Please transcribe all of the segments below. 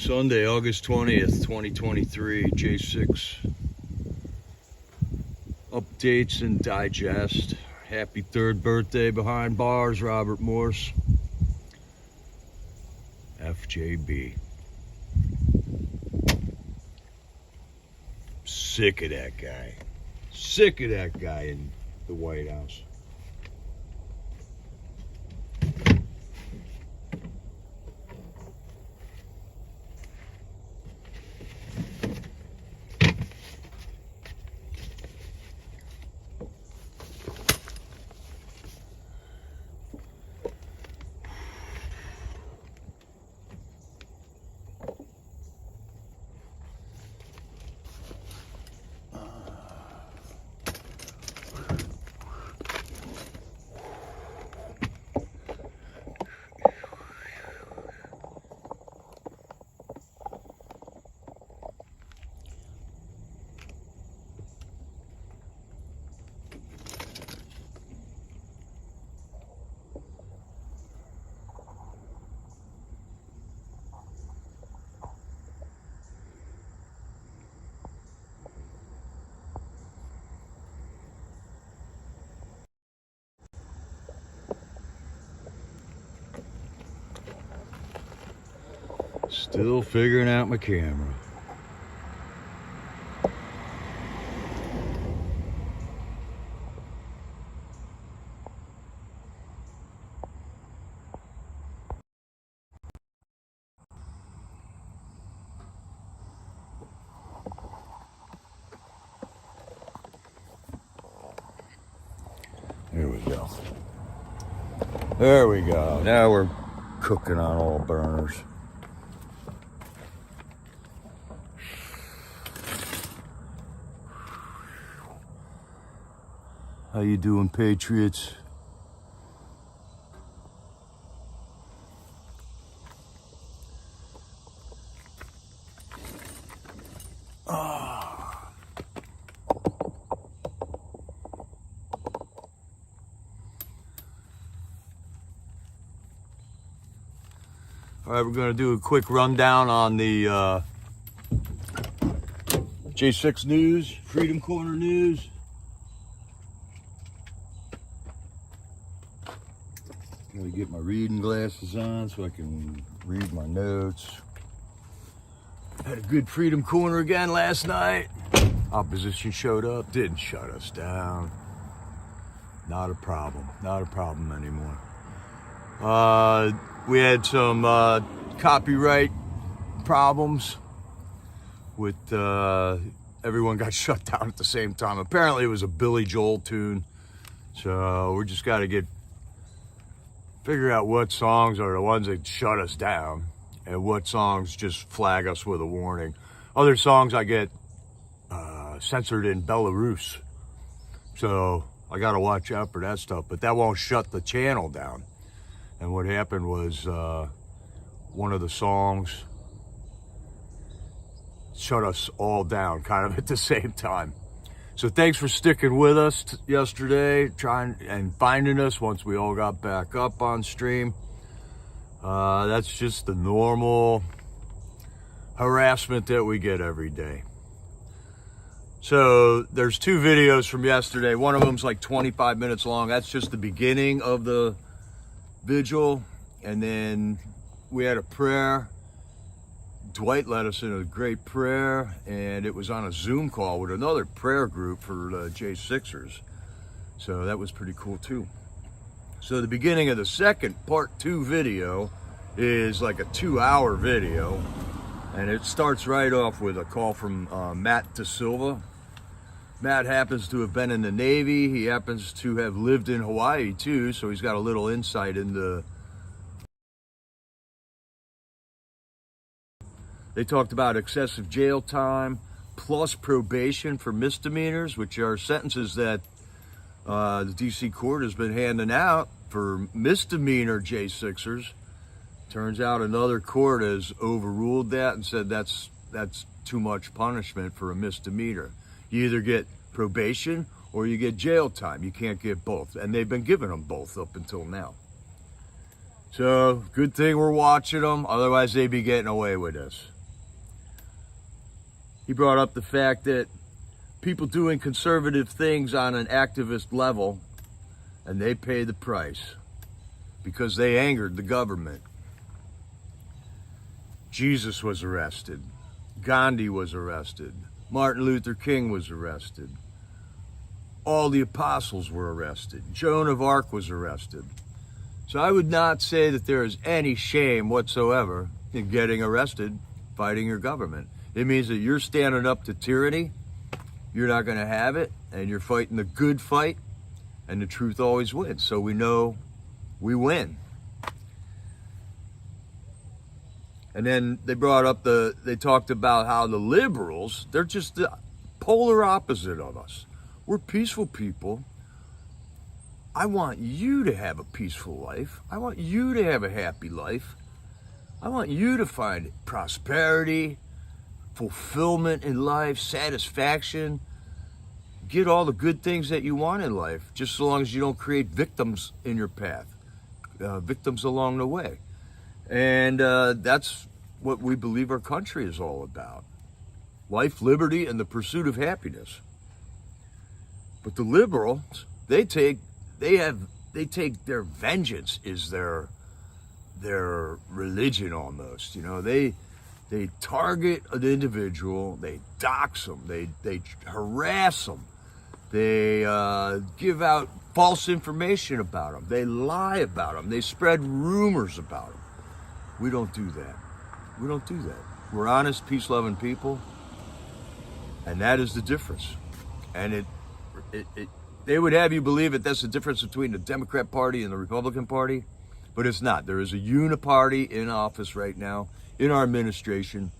Sunday, August 20th, 2023, J6 updates and digest. Happy 3rd birthday behind bars, Robert Morss. FJB. Sick of that guy. Sick of that guy in the White House. Still figuring out my camera. There we go. There we go. Now we're cooking on all burners. How you doing, Patriots? All right, we're going to do a quick rundown on the J6 News, Freedom Corner News. Gotta get my reading glasses on so I can read my notes. Had a good Freedom Corner again last night. Opposition showed up, didn't shut us down. Not a problem anymore. We had some copyright problems with everyone got shut down at the same time. Apparently it was a Billy Joel tune. So we're just gotta figure out what songs are the ones that shut us down and what songs just flag us with a warning. Other songs I get censored in Belarus. So I gotta watch out for that stuff, but that won't shut the channel down. And what happened was one of the songs shut us all down kind of at the same time. So thanks for sticking with us yesterday, trying and finding us once we all got back up on stream. That's just the normal harassment that we get every day. So there's 2 videos from yesterday. One of them's like 25 minutes long. That's just the beginning of the vigil. And then we had a prayer. Dwight led us in a great prayer, and it was on a Zoom call with another prayer group for J6ers. So that was pretty cool too. So the beginning of the second part 2 video is like a 2-hour video, and it starts right off with a call from Matt Da Silva. Matt happens to have been in the Navy. He happens to have lived in Hawaii too, so he's got a little insight into. They talked about excessive jail time plus probation for misdemeanors, which are sentences that the DC court has been handing out for misdemeanor J6ers. Turns out another court has overruled that and said that's too much punishment for a misdemeanor. You either get probation or you get jail time. You can't get both. And they've been giving them both up until now. So good thing we're watching them. Otherwise they'd be getting away with this. He brought up the fact that people doing conservative things on an activist level, and they pay the price because they angered the government. Jesus was arrested. Gandhi was arrested. Martin Luther King was arrested. All the apostles were arrested. Joan of Arc was arrested. So I would not say that there is any shame whatsoever in getting arrested, fighting your government. It means that you're standing up to tyranny, you're not going to have it, and you're fighting the good fight, and the truth always wins. So we know we win. And then they talked about how the liberals, they're just the polar opposite of us. We're peaceful people. I want you to have a peaceful life. I want you to have a happy life. I want you to find prosperity, fulfillment in life, satisfaction. Get all the good things that you want in life, just so long as you don't create victims in your path, victims along the way. And that's what we believe our country is all about. Life, liberty, and the pursuit of happiness. But the liberals, they take their vengeance is their religion almost. You know, they target an individual, they dox them, they harass them, they give out false information about them, they lie about them, they spread rumors about them. We don't do that. We don't do that. We're honest, peace-loving people, and that is the difference. And they would have you believe that that's the difference between the Democrat Party and the Republican Party, but it's not. There is a uniparty in office right now, in our administration,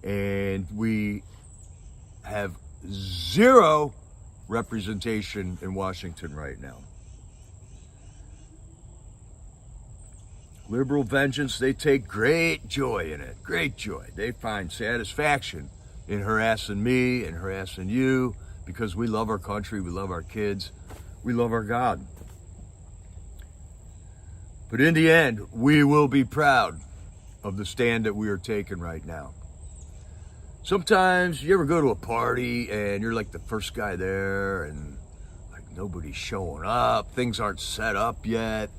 and we have zero representation in Washington right now. Liberal vengeance, they take great joy in it, great joy. They find satisfaction in harassing me and harassing you because we love our country, we love our kids, we love our God. But in the end, we will be proud of the stand that we are taking right now. Sometimes you ever go to a party and you're like the first guy there and like nobody's showing up, things aren't set up yet.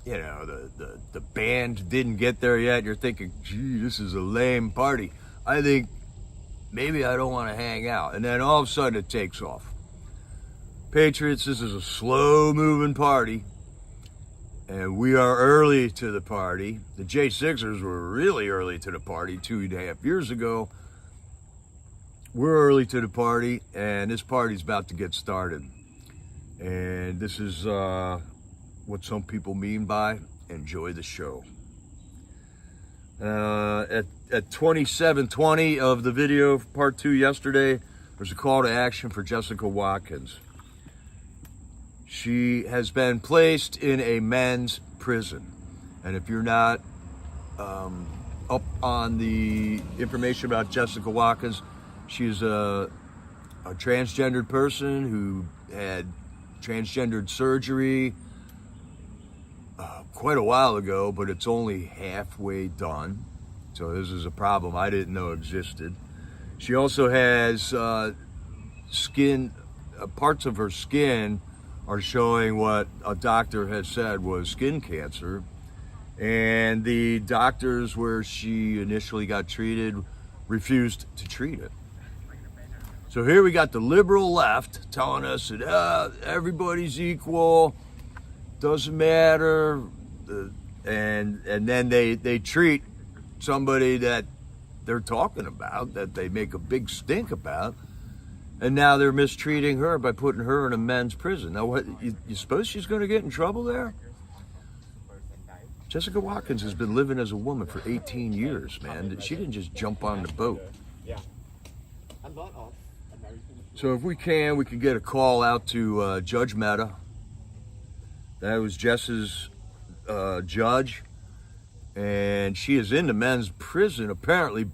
You know, the band didn't get there yet. You're thinking, gee, this is a lame party. I think maybe I don't want to hang out. And then all of a sudden it takes off. Patriots, this is a slow-moving party. And we are early to the party. The J6ers were really early to the party 2.5 years ago. We're early to the party, and this party's about to get started. And this is what some people mean by enjoy the show. At 27:20 of the video, part 2 yesterday, there's a call to action for Jessica Watkins. She has been placed in a men's prison. And if you're not up on the information about Jessica Watkins, she's a transgendered person who had transgendered surgery quite a while ago, but it's only halfway done. So this is a problem I didn't know existed. She also has parts of her skin are showing what a doctor has said was skin cancer. And the doctors where she initially got treated refused to treat it. So here we got the liberal left telling us that everybody's equal, doesn't matter, and then they treat somebody that they're talking about, that they make a big stink about, and now they're mistreating her by putting her in a men's prison. Now, what you suppose she's going to get in trouble there? Jessica Watkins has been living as a woman for 18 years, man. She didn't just jump on the boat. So if we can get a call out to Judge Mehta. That was Jess's judge, and she is in the men's prison apparently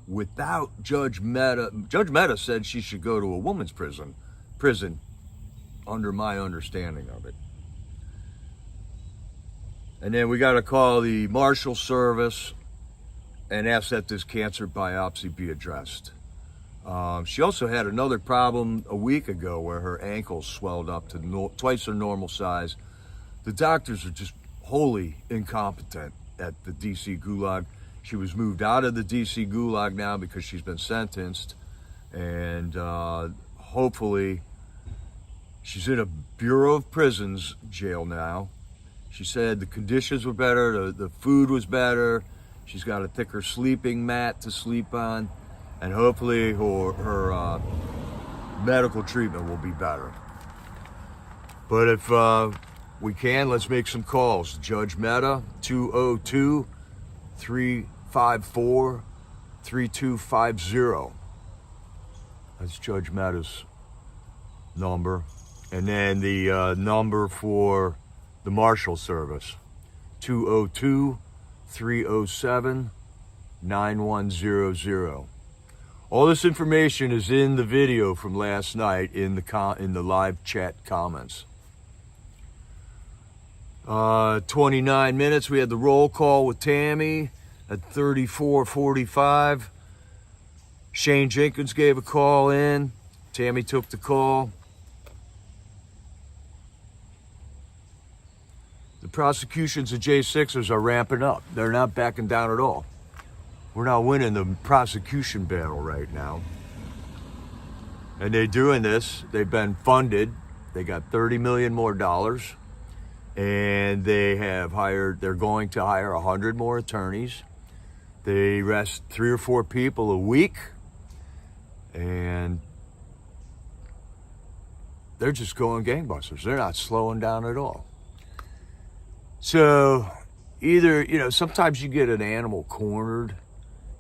without Judge Mehta. Judge Mehta said she should go to a woman's prison under my understanding of it. And then we got to call the Marshal Service and asked that this cancer biopsy be addressed. She also had another problem a week ago where her ankles swelled up to twice their normal size. The doctors are just wholly incompetent at the DC Gulag. She was moved out of the DC Gulag now because she's been sentenced, and hopefully she's in a Bureau of Prisons jail now. She said the conditions were better, the food was better, she's got a thicker sleeping mat to sleep on, and hopefully her medical treatment will be better. But if we can, let's make some calls. Judge Mehta, 202-354-3250. That's Judge Mehta's number. And then the number for the Marshal Service, 202-307-9100. All this information is in the video from last night in the live chat comments. 29 minutes. We had the roll call with Tammy at 34:45. Shane Jenkins gave a call in. Tammy took the call. The prosecutions of J6ers are ramping up. They're not backing down at all. We're not winning the prosecution battle right now. And they're doing this. They've been funded. They got $30 million more. And they're going to hire 100 more attorneys. They arrest 3 or 4 people a week. And they're just going gangbusters. They're not slowing down at all. So either, sometimes you get an animal cornered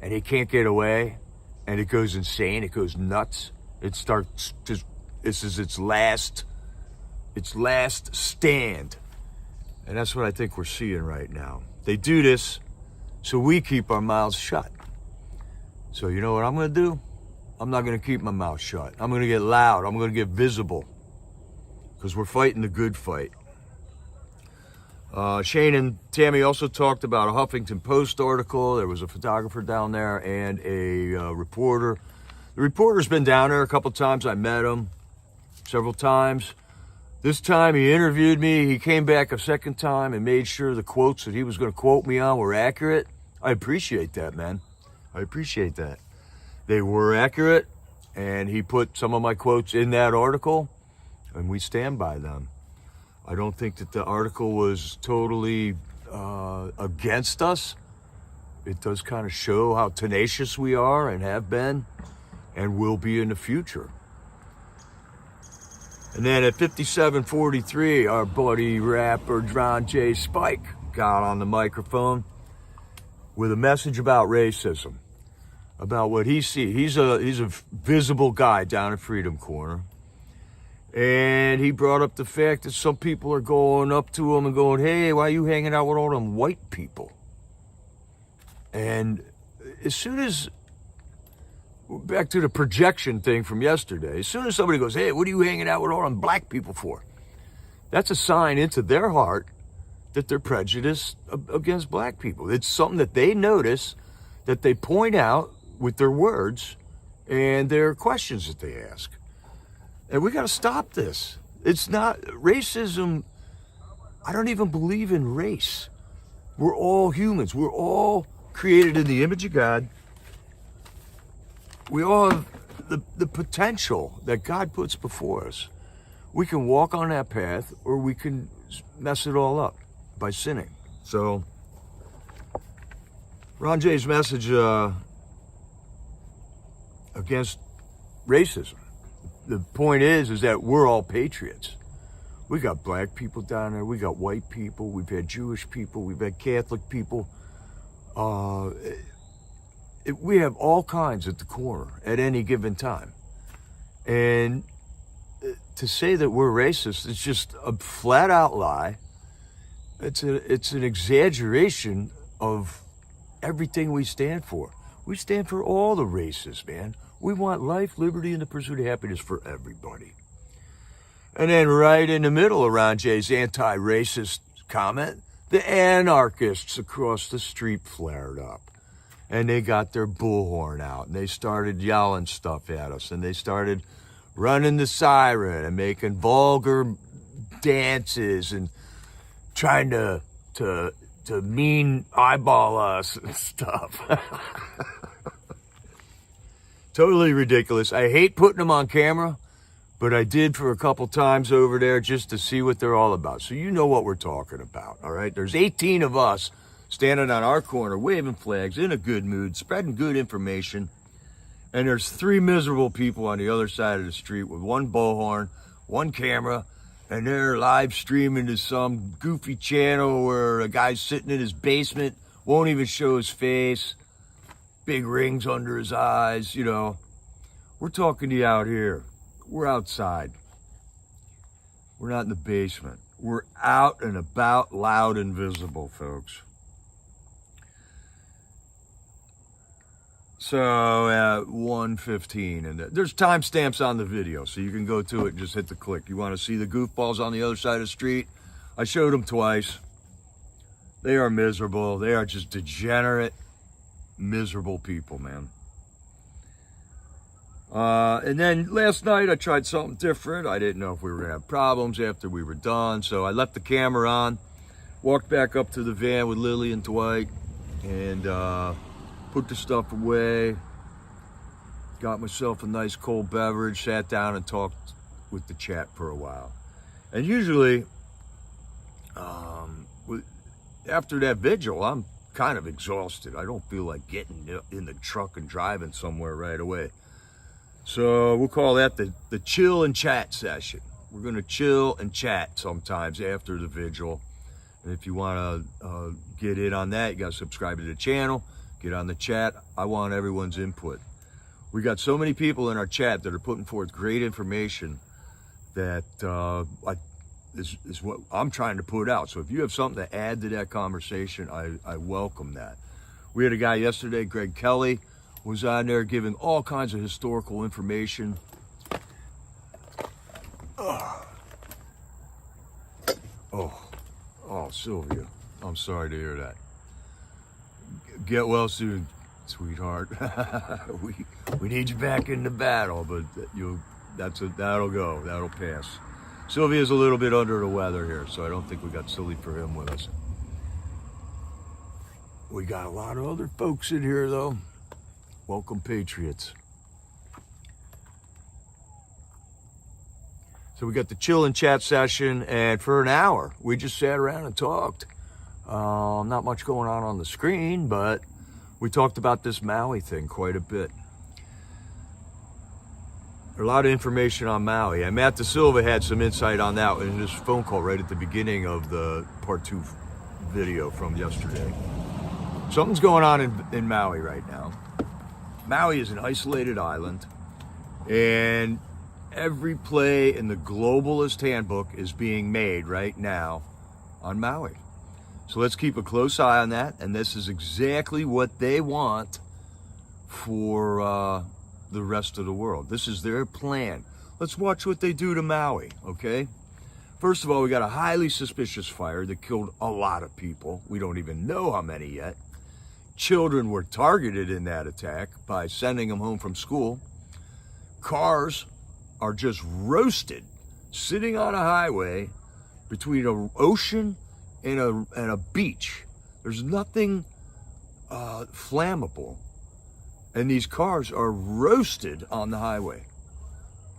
and it can't get away and it goes insane, it goes nuts. This is its last stand. And that's what I think we're seeing right now. They do this so we keep our mouths shut. So you know what I'm gonna do? I'm not gonna keep my mouth shut. I'm gonna get loud, I'm gonna get visible. Because we're fighting the good fight. Shane and Tammy also talked about a Huffington Post article. There was a photographer down there and a reporter. The reporter's been down there a couple times. I met him several times. This time he interviewed me. He came back a second time and made sure the quotes that he was going to quote me on were accurate. I appreciate that, man. I appreciate that. They were accurate, and he put some of my quotes in that article, and we stand by them. I don't think that the article was totally against us. It does kind of show how tenacious we are and have been and will be in the future. And then at 57:43, our buddy rapper Ron J. Spike got on the microphone with a message about racism, about what he sees. He's a visible guy down at Freedom Corner. And he brought up the fact that some people are going up to him and going, "Hey, why are you hanging out with all them white people?" And as soon as, back to the projection thing from yesterday, as soon as somebody goes, "Hey, what are you hanging out with all them black people for?" That's a sign into their heart that they're prejudiced against black people. It's something that they notice, that they point out with their words and their questions that they ask. And we got to stop this. It's not racism. I don't even believe in race. We're all humans. We're all created in the image of God. We all have the potential that God puts before us. We can walk on that path, or we can mess it all up by sinning. So, Ron J's message against racism. The point is that we're all patriots. We got black people down there. We got white people. We've had Jewish people. We've had Catholic people. We have all kinds at the corner at any given time. And to say that we're racist is just a flat out lie. It's an exaggeration of everything we stand for. We stand for all the races, man. We want life, liberty, and the pursuit of happiness for everybody. And then right in the middle of Ron J's anti-racist comment, the anarchists across the street flared up. and they got their bullhorn out, and they started yelling stuff at us, and they started running the siren and making vulgar dances and trying to mean eyeball us and stuff. Totally ridiculous. I hate putting them on camera, but I did for a couple times over there just to see what they're all about. So you know what we're talking about, all right? There's 18 of us standing on our corner, waving flags, in a good mood, spreading good information. And there's 3 miserable people on the other side of the street with one bullhorn, one camera, and they're live streaming to some goofy channel where a guy's sitting in his basement, won't even show his face, big rings under his eyes, you know. We're talking to you out here. We're outside. We're not in the basement. We're out and about, loud and visible, folks. So at 1:15, and there's timestamps on the video, so you can go to it and just hit the click. You want to see the goofballs on the other side of the street? I showed them twice. They are miserable. They are just degenerate, miserable people, man. And then last night I tried something different. I didn't know if we were gonna have problems after we were done, so I left the camera on, walked back up to the van with Lily and Dwight, and put the stuff away, got myself a nice cold beverage, sat down and talked with the chat for a while. And usually, after that vigil, I'm kind of exhausted. I don't feel like getting in the truck and driving somewhere right away. So we'll call that the chill and chat session. We're gonna chill and chat sometimes after the vigil. And if you wanna get in on that, you gotta subscribe to the channel. Get on the chat. I want everyone's input. We got so many people in our chat that are putting forth great information that is what I'm trying to put out. So if you have something to add to that conversation, I welcome that. We had a guy yesterday, Greg Kelly, was on there giving all kinds of historical information. Oh, Sylvia, I'm sorry to hear that. Get well soon, sweetheart. we need you back in the battle, but that'll go. That'll pass. Sylvia's a little bit under the weather here, so I don't think we got silly for him with us. We got a lot of other folks in here, though. Welcome, Patriots. So we got the chill and chat session, and for an hour, we just sat around and talked. Not much going on the screen, but we talked about this Maui thing quite a bit. There's a lot of information on Maui, and Matt Da Silva had some insight on that in his phone call right at the beginning of the part 2 video from yesterday. Something's going on in Maui right now. Maui is an isolated island, and every play in the globalist handbook is being made right now on Maui. So let's keep a close eye on that, and this is exactly what they want for the rest of the world. This is their plan. Let's watch what they do to Maui, okay? First of all, we got a highly suspicious fire that killed a lot of people. We don't even know how many yet. Children were targeted in that attack by sending them home from school. Cars are just roasted, sitting on a highway between an ocean and a beach. There's nothing flammable, and these cars are roasted on the highway.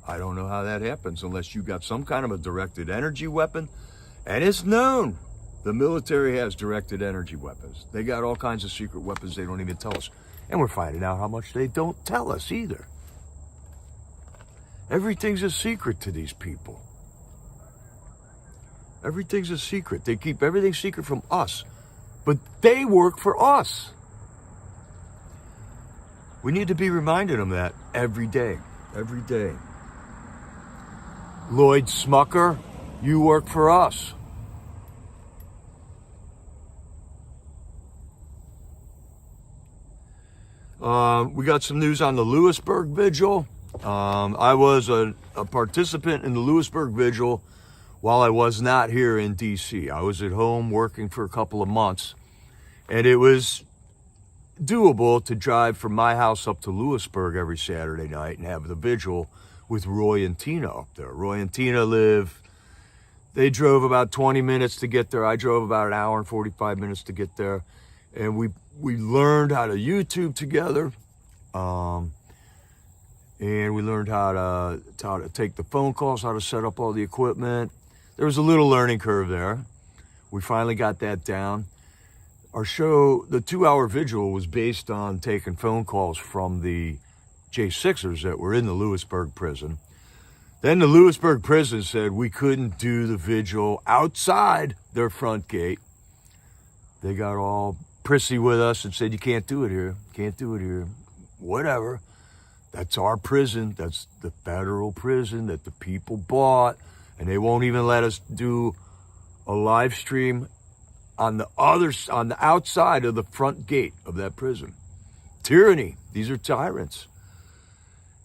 I don't know how that happens unless you got some kind of a directed energy weapon, and it's known the military has directed energy weapons. They got all kinds of secret weapons they don't even tell us, and we're finding out how much they don't tell us either. Everything's a secret to these people. Everything's a secret. They keep everything secret from us, but they work for us. We need to be reminding them that every day, every day. Lloyd Smucker, you work for us. We got some news on the Lewisburg Vigil. I was a participant in the Lewisburg Vigil while I was not here in DC. I was at home working for a couple of months, and it was doable to drive from my house up to Lewisburg every Saturday night and have the vigil with Roy and Tina up there. Roy and Tina they drove about 20 minutes to get there. I drove about an hour and 45 minutes to get there. And we learned how to YouTube together. And we learned how to take the phone calls, how to set up all the equipment. There was a little learning curve there. We finally got that down. Our show, the 2-hour vigil, was based on taking phone calls from the J6ers that were in the Lewisburg prison. Then the Lewisburg prison said we couldn't do the vigil outside their front gate. They got all prissy with us and said, you can't do it here. Can't do it here. Whatever. That's our prison. That's the federal prison that the people bought. And they won't even let us do a live stream on the outside of the front gate of that prison. Tyranny. These are tyrants.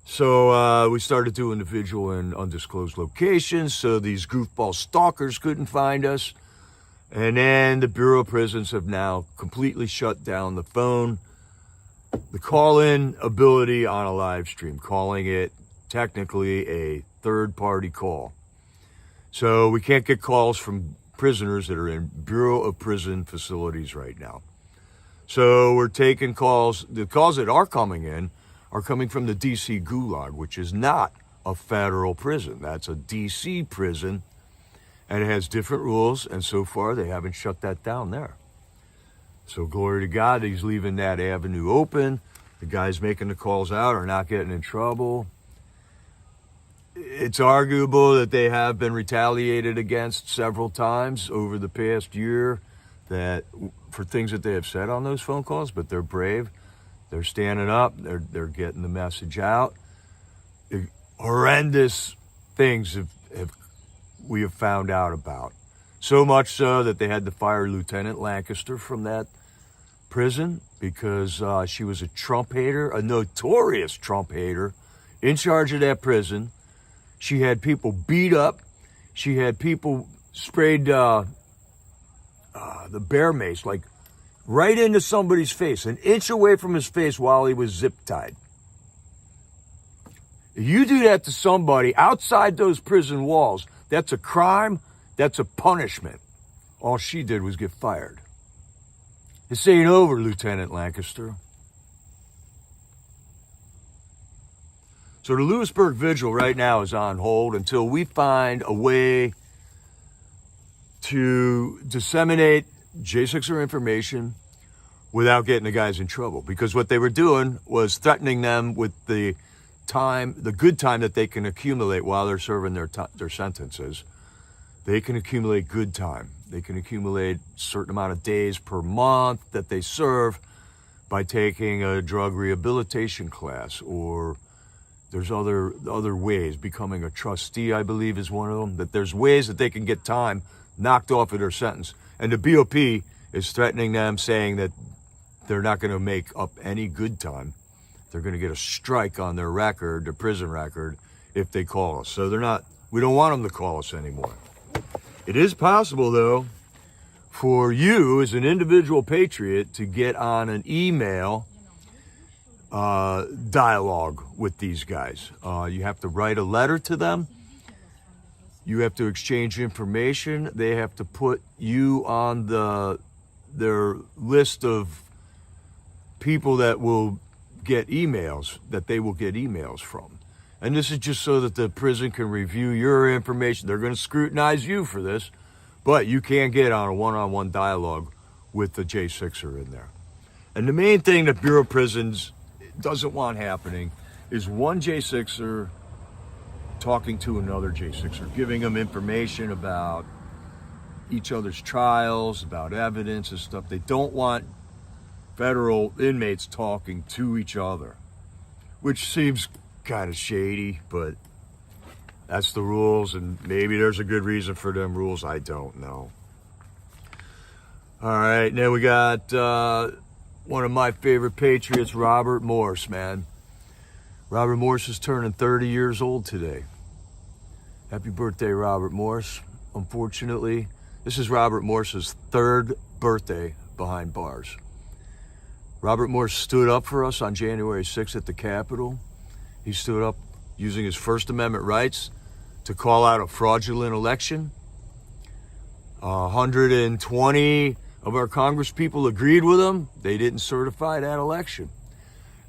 So we started doing the vigil in undisclosed locations, so these goofball stalkers couldn't find us. And then the Bureau of Prisons have now completely shut down the call-in ability on a live stream, calling it technically a third-party call. So we can't get calls from prisoners that are in Bureau of Prison facilities right now. So we're taking calls. The calls that are coming in are coming from the D.C. Gulag, which is not a federal prison. That's a D.C. prison, and it has different rules, and so far they haven't shut that down there. So glory to God, he's leaving that avenue open. The guys making the calls out are not getting in trouble. It's arguable that they have been retaliated against several times over the past year for things that they have said on those phone calls, but they're brave. They're standing up. They're getting the message out. Horrendous things we have found out about. So much so that they had to fire Lieutenant Lancaster from that prison because she was a Trump hater, a notorious Trump hater, in charge of that prison. She had people beat up. She had people sprayed the bear mace, like right into somebody's face, an inch away from his face while he was zip-tied. If you do that to somebody outside those prison walls, that's a crime, that's a punishment. All she did was get fired. This ain't over, Lieutenant Lancaster. So the Lewisburg Vigil right now is on hold until we find a way to disseminate J6er information without getting the guys in trouble. Because what they were doing was threatening them with the good time that they can accumulate while they're serving their sentences. They can accumulate good time. They can accumulate a certain amount of days per month that they serve by taking a drug rehabilitation class, or there's other ways. Becoming a trustee, I believe, is one of them. That there's ways that they can get time knocked off of their sentence. And the BOP is threatening them, saying that they're not going to make up any good time. They're going to get a strike on their record, their prison record, if they call us. So we don't want them to call us anymore. It is possible, though, for you as an individual patriot to get on an email dialogue with these guys. You have to write a letter to them. You have to exchange information. They have to put you on their list of people that will get emails, that they will get emails from. And this is just so that the prison can review your information. They're going to scrutinize you for this, but you can't get on a one-on-one dialogue with the J6er in there. And the main thing that Bureau of Prisons doesn't want happening is one J6er talking to another J6er, giving them information about each other's trials, about evidence and stuff. They don't want federal inmates talking to each other, which seems kind of shady, but that's the rules, and maybe there's a good reason for them rules. I don't know. All right, now we got one of my favorite patriots, Robert Morss, man. Robert Morss is turning 30 years old today. Happy birthday, Robert Morss. Unfortunately, this is Robert Morss's third birthday behind bars. Robert Morss stood up for us on January 6th at the Capitol. He stood up using his First Amendment rights to call out a fraudulent election. 120 of our congresspeople agreed with him. They didn't certify that election.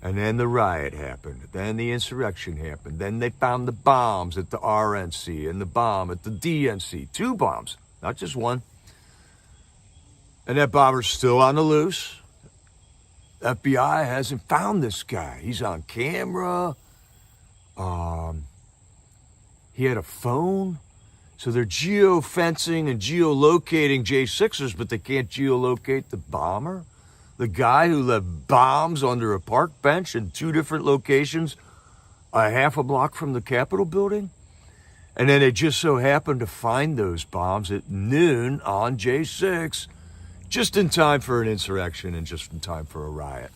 And then the riot happened. Then the insurrection happened. Then they found the bombs at the RNC and the bomb at the DNC. 2 bombs, not just one. And that bomber's still on the loose. FBI hasn't found this guy. He's on camera. He had a phone. So they're geofencing and geolocating J6ers, but they can't geolocate the bomber. The guy who left bombs under a park bench in 2 different locations, a half a block from the Capitol building. And then they just so happened to find those bombs at noon on J6, just in time for an insurrection and just in time for a riot.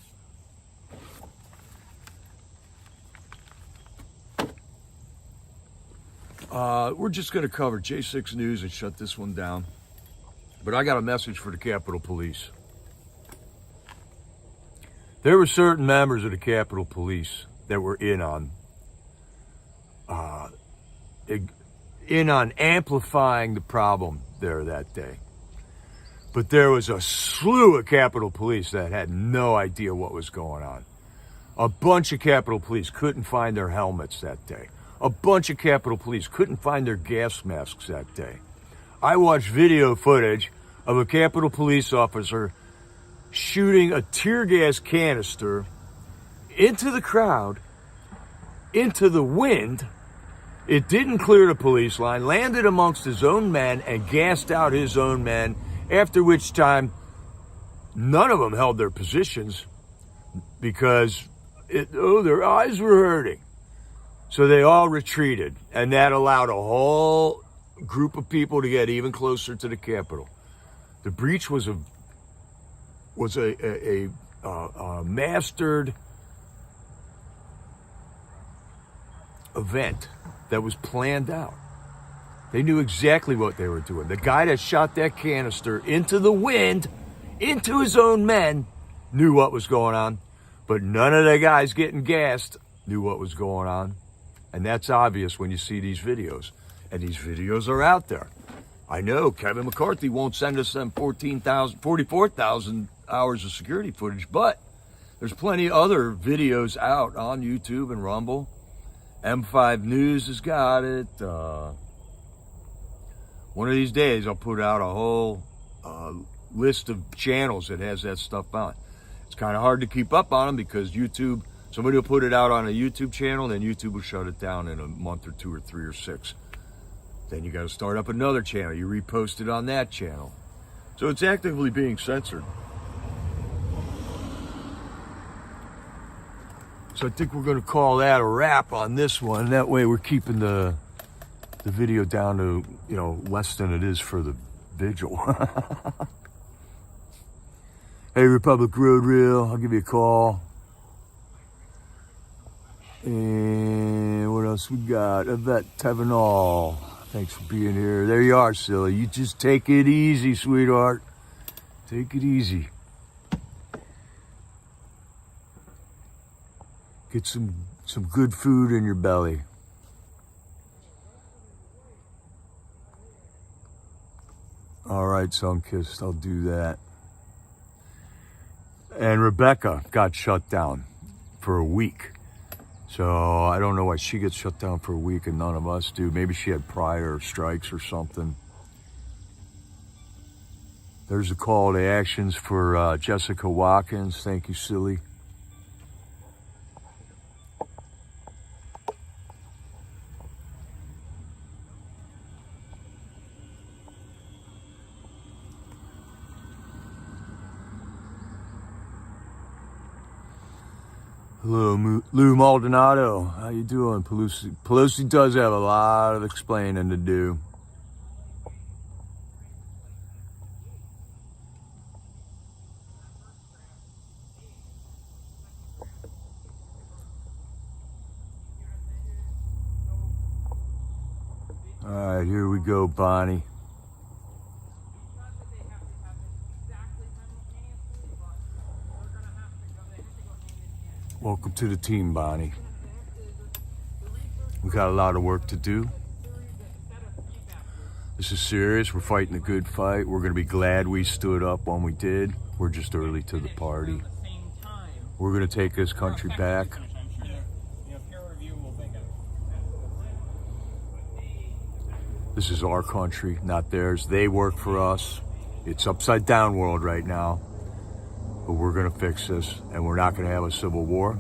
We're just going to cover J6 News and shut this one down. But I got a message for the Capitol Police. There were certain members of the Capitol Police that were in on amplifying the problem there that day. But there was a slew of Capitol Police that had no idea what was going on. A bunch of Capitol Police couldn't find their helmets that day. A bunch of Capitol Police couldn't find their gas masks that day. I watched video footage of a Capitol Police officer shooting a tear gas canister into the crowd, into the wind. It didn't clear the police line, landed amongst his own men, and gassed out his own men, after which time none of them held their positions because their eyes were hurting. So they all retreated, and that allowed a whole group of people to get even closer to the Capitol. The breach was a mastered event that was planned out. They knew exactly what they were doing. The guy that shot that canister into the wind, into his own men, knew what was going on, but none of the guys getting gassed knew what was going on. And that's obvious when you see these videos. And these videos are out there. I know Kevin McCarthy won't send us them 44,000 hours of security footage, but there's plenty of other videos out on YouTube and Rumble. M5 News has got it. One of these days, I'll put out a whole list of channels that has that stuff on. It's kind of hard to keep up on them because YouTube, somebody will put it out on a YouTube channel, then YouTube will shut it down in a month or 2 or 3 or 6. Then you got to start up another channel. You repost it on that channel. So it's actively being censored. So I think we're going to call that a wrap on this one. That way we're keeping the video down to, less than it is for the vigil. Hey, Republic Road Reel, I'll give you a call. And what else we got? Yvette Tevenall. Thanks for being here. There you are, Silly. You just take it easy, sweetheart. Take it easy. Get some good food in your belly. All right, Sunkissed, I'll do that. And Rebecca got shut down for a week. So I don't know why she gets shut down for a week and none of us do. Maybe she had prior strikes or something. There's a call to actions for Jessica Watkins. Thank you, Silly. Hello, Lou Maldonado. How you doing, Pelosi? Pelosi does have a lot of explaining to do. All right, here we go, Bonnie. Welcome to the team, Bonnie. We got a lot of work to do. This is serious. We're fighting a good fight. We're going to be glad we stood up when we did. We're just early to the party. We're going to take this country back. This is our country, not theirs. They work for us. It's upside down world right now. But we're going to fix this, and we're not going to have a civil war.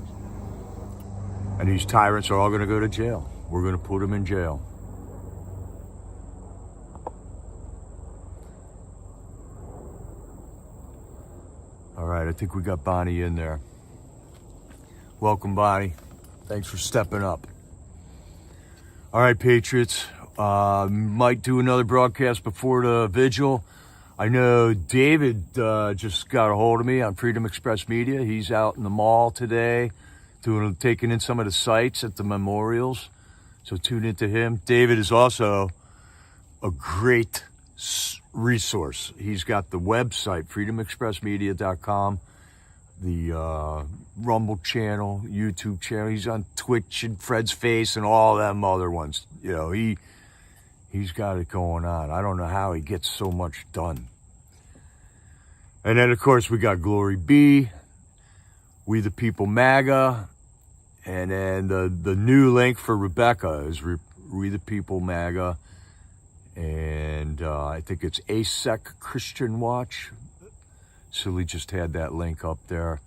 And these tyrants are all going to go to jail. We're going to put them in jail. All right, I think we got Bonnie in there. Welcome, Bonnie. Thanks for stepping up. All right, Patriots. Might do another broadcast before the vigil. I know David just got a hold of me on Freedom Express Media. He's out in the mall today, taking in some of the sites at the memorials. So tune into him. David is also a great resource. He's got the website, freedomexpressmedia.com, the Rumble channel, YouTube channel. He's on Twitch and Fred's Face and all them other ones. You know, he's got it going on. I don't know how he gets so much done. And then, of course, we got Glory B, We the People MAGA, and then the new link for Rebecca is We the People MAGA, and I think it's ASEC Christian Watch. Silly just had that link up there.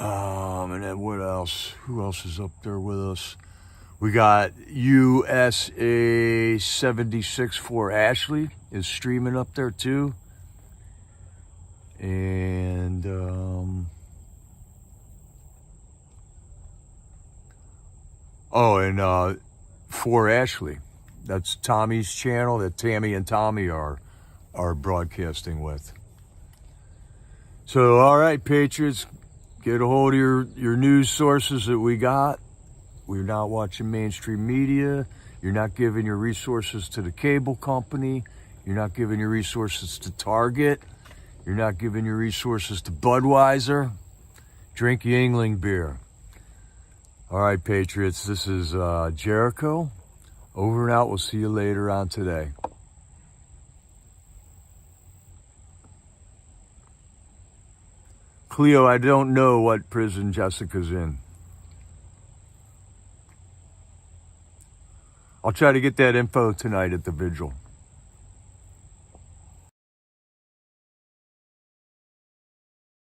And then what else? Who else is up there with us? We got USA 76 for Ashley is streaming up there too. And for Ashley, that's Tommy's channel that Tammy and Tommy are broadcasting with. So, all right, Patriots, get a hold of your news sources that we got. We're not watching mainstream media. You're not giving your resources to the cable company. You're not giving your resources to Target. You're not giving your resources to Budweiser. Drink Yingling beer. All right, Patriots, this is Jericho. Over and out. We'll see you later on today. Cleo, I don't know what prison Jessica's in. I'll try to get that info tonight at the vigil.